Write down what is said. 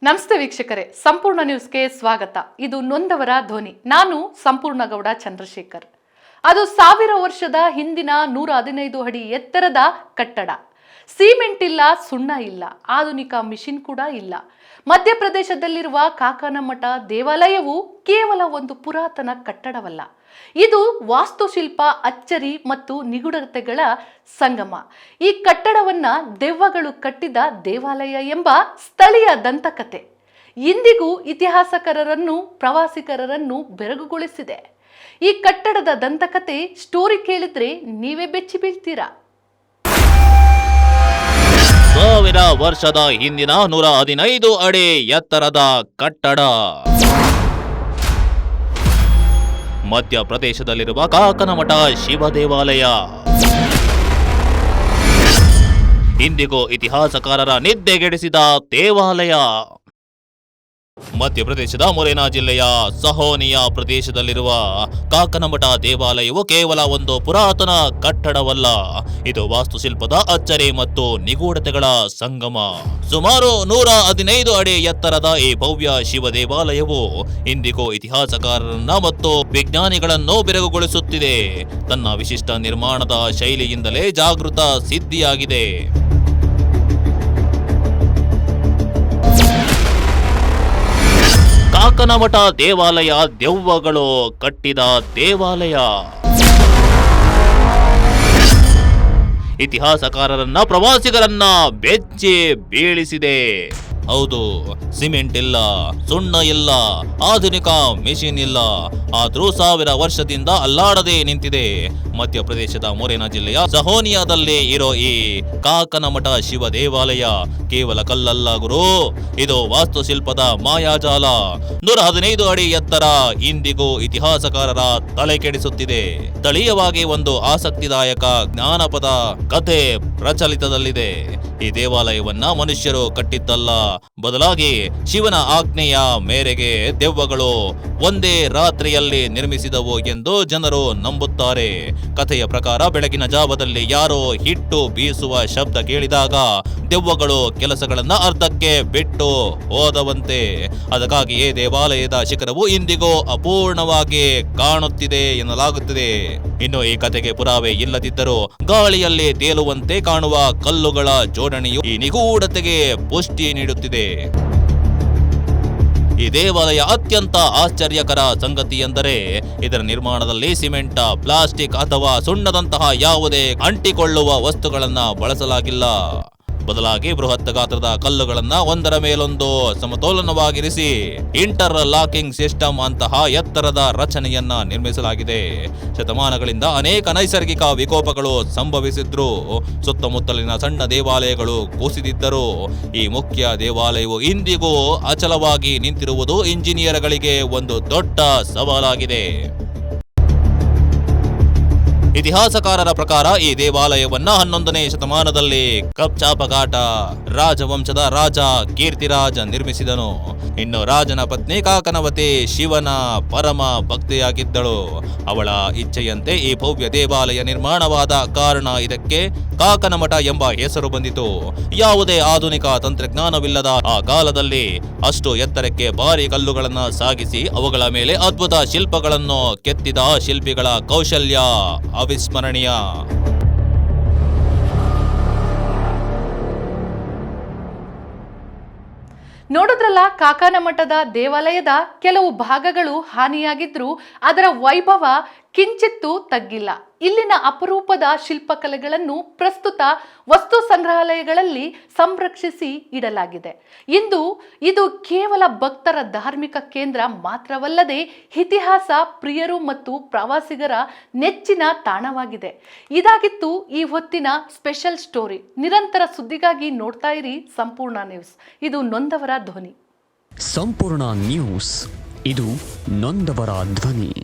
ನಮಸ್ತೆ ವೀಕ್ಷಕರೇ, ಸಂಪೂರ್ಣ ನ್ಯೂಸ್ಗೆ ಸ್ವಾಗತ. ಇದು ನೊಂದವರ ಧ್ವನಿ. ನಾನು ಸಂಪೂರ್ಣ ಗೌಡ ಚಂದ್ರಶೇಖರ್. ಅದು 1000 ವರ್ಷದ ಹಿಂದಿನ 115 ಅಡಿ ಎತ್ತರದ ಕಟ್ಟಡ. ಸಿಮೆಂಟ್ ಇಲ್ಲ, ಸುಣ್ಣ ಇಲ್ಲ, ಆಧುನಿಕ ಮಿಷಿನ್ ಕೂಡ ಇಲ್ಲ. ಮಧ್ಯಪ್ರದೇಶದಲ್ಲಿರುವ ಕಾಕನಮಠ ದೇವಾಲಯವು ಕೇವಲ ಒಂದು ಪುರಾತನ ಕಟ್ಟಡವಲ್ಲ. ಇದು ವಾಸ್ತುಶಿಲ್ಪ, ಅಚ್ಚರಿ ಮತ್ತು ನಿಗೂಢತೆಗಳ ಸಂಗಮ. ಈ ಕಟ್ಟಡವನ್ನ ದೆವ್ವಗಳು ಕಟ್ಟಿದ ದೇವಾಲಯ ಎಂಬ ಸ್ಥಳೀಯ ದಂತಕತೆ ಇಂದಿಗೂ ಇತಿಹಾಸಕಾರರನ್ನು, ಪ್ರವಾಸಿಗರನ್ನು ಬೆರಗುಗೊಳಿಸಿದೆ. ಈ ಕಟ್ಟಡದ ದಂತಕತೆ ಸ್ಟೋರಿ ಕೇಳಿದ್ರೆ ನೀವೇ ಬೆಚ್ಚಿ ಬೀಳ್ತೀರಾ. 1000 ವರ್ಷದ ಹಿಂದಿನ 115 ಅಡಿ ಎತ್ತರದ ಕಟ್ಟಡ. ಮಧ್ಯಪ್ರದೇಶದಲ್ಲಿರುವ ಕಾಕನಮಠ ಶಿವ ದೇವಾಲಯ ಇಂದಿಗೂ ಇತಿಹಾಸಕಾರರ ನಿದ್ದೆಗೆಡಿಸಿದ ದೇವಾಲಯ. ಮಧ್ಯಪ್ರದೇಶದ ಮುರೇನಾ ಜಿಲ್ಲೆಯ ಸಹೋನಿಯಾ ಪ್ರದೇಶದಲ್ಲಿರುವ ಕಾಕನಮಠ ದೇವಾಲಯವು ಕೇವಲ ಒಂದು ಪುರಾತನ ಕಟ್ಟಡವಲ್ಲ, ಇದು ವಾಸ್ತುಶಿಲ್ಪದ ಅಚ್ಚರಿ ಮತ್ತು ನಿಗೂಢತೆಗಳ ಸಂಗಮ. ಸುಮಾರು 115 ಅಡಿ ಎತ್ತರದ ಈ ಭವ್ಯ ಶಿವ ದೇವಾಲಯವು ಇಂದಿಗೂ ಇತಿಹಾಸಕಾರರನ್ನ ಮತ್ತು ವಿಜ್ಞಾನಿಗಳನ್ನು ಬೆರಗುಗೊಳಿಸುತ್ತಿದೆ. ತನ್ನ ವಿಶಿಷ್ಟ ನಿರ್ಮಾಣದ ಶೈಲಿಯಿಂದಲೇ ಜಾಗೃತ ಸಿದ್ಧಿಯಾಗಿದೆ. ಕಾಕನಮಠ ದೇವಾಲಯ ದೆವ್ವಗಳು ಕಟ್ಟಿದ ದೇವಾಲಯ. ಇತಿಹಾಸಕಾರರನ್ನ, ಪ್ರವಾಸಿಗರನ್ನ ಬೆಚ್ಚಿ ಬೀಳಿಸಿದೆ. ಹೌದು, ಸಿಮೆಂಟ್ ಇಲ್ಲ, ಸುಣ್ಣ ಇಲ್ಲ, ಆಧುನಿಕ ಮೆಷಿನ್ ಇಲ್ಲ, ಆದ್ರೂ 1000 ವರ್ಷದಿಂದ ಅಲ್ಲಾಡದೆ ನಿಂತಿದೆ. ಮಧ್ಯಪ್ರದೇಶದ ಮುರೇನಾ ಜಿಲ್ಲೆಯ ಸಹೋನಿಯಾದಲ್ಲಿ ಇರೋ ಈ ಕಾಕನಮಠ ಶಿವ ದೇವಾಲಯ ಕೇವಲ ಕಲ್ಲಲ್ಲ ಗುರು, ಇದು ವಾಸ್ತುಶಿಲ್ಪದ ಮಾಯಾಜಾಲ. 115 ಅಡಿ ಎತ್ತರ ಇಂದಿಗೂ ಇತಿಹಾಸಕಾರರ ತಲೆ ಕೆಡಿಸುತ್ತಿದೆ. ಸ್ಥಳೀಯವಾಗಿ ಒಂದು ಆಸಕ್ತಿದಾಯಕ ಜ್ಞಾನಪದ ಕಥೆ ಪ್ರಚಲಿತದಲ್ಲಿದೆ. ಈ ದೇವಾಲಯವನ್ನ ಮನುಷ್ಯರು ಕಟ್ಟಿದ್ದಲ್ಲ, ಬದಲಾಗಿ ಶಿವನ ಆಜ್ಞೆಯ ಮೇರೆಗೆ ದೆವ್ವಗಳು ಒಂದೇ ರಾತ್ರಿಯಲ್ಲಿ ನಿರ್ಮಿಸಿದವು ಎಂದು ಜನರು ನಂಬುತ್ತಾರೆ. ಕಥೆಯ ಪ್ರಕಾರ ಬೆಳಗಿನ ಜಾವದಲ್ಲಿ ಯಾರೋ ಹಿಟ್ಟು ಬೀಸುವ ಶಬ್ದ ಕೇಳಿದಾಗ ದೆವ್ವಗಳು ಕೆಲಸಗಳನ್ನ ಅರ್ಧಕ್ಕೆ ಬಿಟ್ಟು ಹೋದವಂತೆ. ಅದಕ್ಕಾಗಿಯೇ ದೇವಾಲಯದ ಶಿಖರವು ಇಂದಿಗೂ ಅಪೂರ್ಣವಾಗಿ ಕಾಣುತ್ತಿದೆ ಎನ್ನಲಾಗುತ್ತದೆ. ಇನ್ನು ಈ ಕಥೆಗೆ ಪುರಾವೆ ಇಲ್ಲದಿದ್ದರೂ ಗಾಳಿಯಲ್ಲಿ ತೇಲುವಂತೆ ಕಾಣುವ ಕಲ್ಲುಗಳ ಜೋಡಣೆಯು ಈ ನಿಗೂಢತೆಗೆ ಪುಷ್ಟಿ ನೀಡುತ್ತಿದೆ. ಈ ದೇವಾಲಯ ಅತ್ಯಂತ ಆಶ್ಚರ್ಯಕರ ಸಂಗತಿ ಎಂದರೆ ಇದರ ನಿರ್ಮಾಣದಲ್ಲಿ ಸಿಮೆಂಟ್, ಪ್ಲಾಸ್ಟಿಕ್ ಅಥವಾ ಸುಣ್ಣದಂತಹ ಯಾವುದೇ ಅಂಟಿಕೊಳ್ಳುವ ವಸ್ತುಗಳನ್ನ ಬಳಸಲಾಗಿಲ್ಲ. ಬದಲಾಗಿ ಬೃಹತ್ ಗಾತ್ರದ ಕಲ್ಲುಗಳನ್ನ ಒಂದರ ಮೇಲೊಂದು ಸಮತೋಲನವಾಗಿರಿಸಿ ಇಂಟರ್ ಲಾಕಿಂಗ್ ಸಿಸ್ಟಮ್ ಅಂತಹ ಎತ್ತರದ ರಚನೆಯನ್ನ ನಿರ್ಮಿಸಲಾಗಿದೆ. ಶತಮಾನಗಳಿಂದ ಅನೇಕ ನೈಸರ್ಗಿಕ ವಿಕೋಪಗಳು ಸಂಭವಿಸಿದ್ರು, ಸುತ್ತಮುತ್ತಲಿನ ಸಣ್ಣ ದೇವಾಲಯಗಳು ಕುಸಿದಿದ್ದರು. ಈ ಮುಖ್ಯ ದೇವಾಲಯವು ಇಂದಿಗೂ ಅಚಲವಾಗಿ ನಿಂತಿರುವುದು ಇಂಜಿನಿಯರ್ಗಳಿಗೆ ಒಂದು ದೊಡ್ಡ ಸವಾಲಾಗಿದೆ. ಇತಿಹಾಸಕಾರರ ಪ್ರಕಾರ ಈ ದೇವಾಲಯವನ್ನ 11ನೇ ಶತಮಾನದಲ್ಲಿ ಕಪ್ಚಾಪಘಾಟ ರಾಜವಂಶದ ರಾಜ ಕೀರ್ತಿರಾಜ ನಿರ್ಮಿಸಿದನು. ಇನ್ನು ರಾಜನ ಪತ್ನಿ ಕಾಕನವತಿ ಶಿವನ ಪರಮ ಭಕ್ತೆಯಾಗಿದ್ದಳು. ಅವಳ ಇಚ್ಛೆಯಂತೆ ಈ ಭವ್ಯ ದೇವಾಲಯ ನಿರ್ಮಾಣವಾದ ಕಾರಣ ಇದಕ್ಕೆ ಕಾಕನಮಠ ಎಂಬ ಹೆಸರು ಬಂದಿತು. ಯಾವುದೇ ಆಧುನಿಕ ತಂತ್ರಜ್ಞಾನವಿಲ್ಲದ ಆ ಕಾಲದಲ್ಲಿ ಅಷ್ಟು ಎತ್ತರಕ್ಕೆ ಭಾರಿ ಕಲ್ಲುಗಳನ್ನ ಸಾಗಿಸಿ ಅವುಗಳ ಮೇಲೆ ಅದ್ಭುತ ಶಿಲ್ಪಗಳನ್ನು ಕೆತ್ತಿದ ಶಿಲ್ಪಿಗಳ ಕೌಶಲ್ಯ ಅವಿಸ್ಮರಣೀಯ. ನೋಡಿದ್ರಲ್ಲ, ಕಾಕನಮಠದ ದೇವಾಲಯದ ಕೆಲವು ಭಾಗಗಳು ಹಾನಿಯಾಗಿದ್ರೂ ಅದರ ವೈಭವ ಕಿಂಚಿತ್ತೂ ತಗ್ಗಿಲ್ಲ. ಇಲ್ಲಿನ ಅಪರೂಪದ ಶಿಲ್ಪಕಲೆಗಳನ್ನು ಪ್ರಸ್ತುತ ವಸ್ತು ಸಂಗ್ರಹಾಲಯಗಳಲ್ಲಿ ಸಂರಕ್ಷಿಸಿ ಇಡಲಾಗಿದೆ. ಇಂದು ಇದು ಕೇವಲ ಭಕ್ತರ ಧಾರ್ಮಿಕ ಕೇಂದ್ರ ಮಾತ್ರವಲ್ಲದೆ ಇತಿಹಾಸ ಪ್ರಿಯರು ಮತ್ತು ಪ್ರವಾಸಿಗರ ನೆಚ್ಚಿನ ತಾಣವಾಗಿದೆ. ಇದಾಗಿತ್ತು ಈ ಹೊತ್ತಿನ ಸ್ಪೆಷಲ್ ಸ್ಟೋರಿ. ನಿರಂತರ ಸುದ್ದಿಗಾಗಿ ನೋಡ್ತಾ ಇರಿ ಸಂಪೂರ್ಣ ನ್ಯೂಸ್. ಇದು ನೊಂದವರ ಧ್ವನಿ. ಸಂಪೂರ್ಣ ನ್ಯೂಸ್, ಇದು ನೊಂದವರ ಧ್ವನಿ.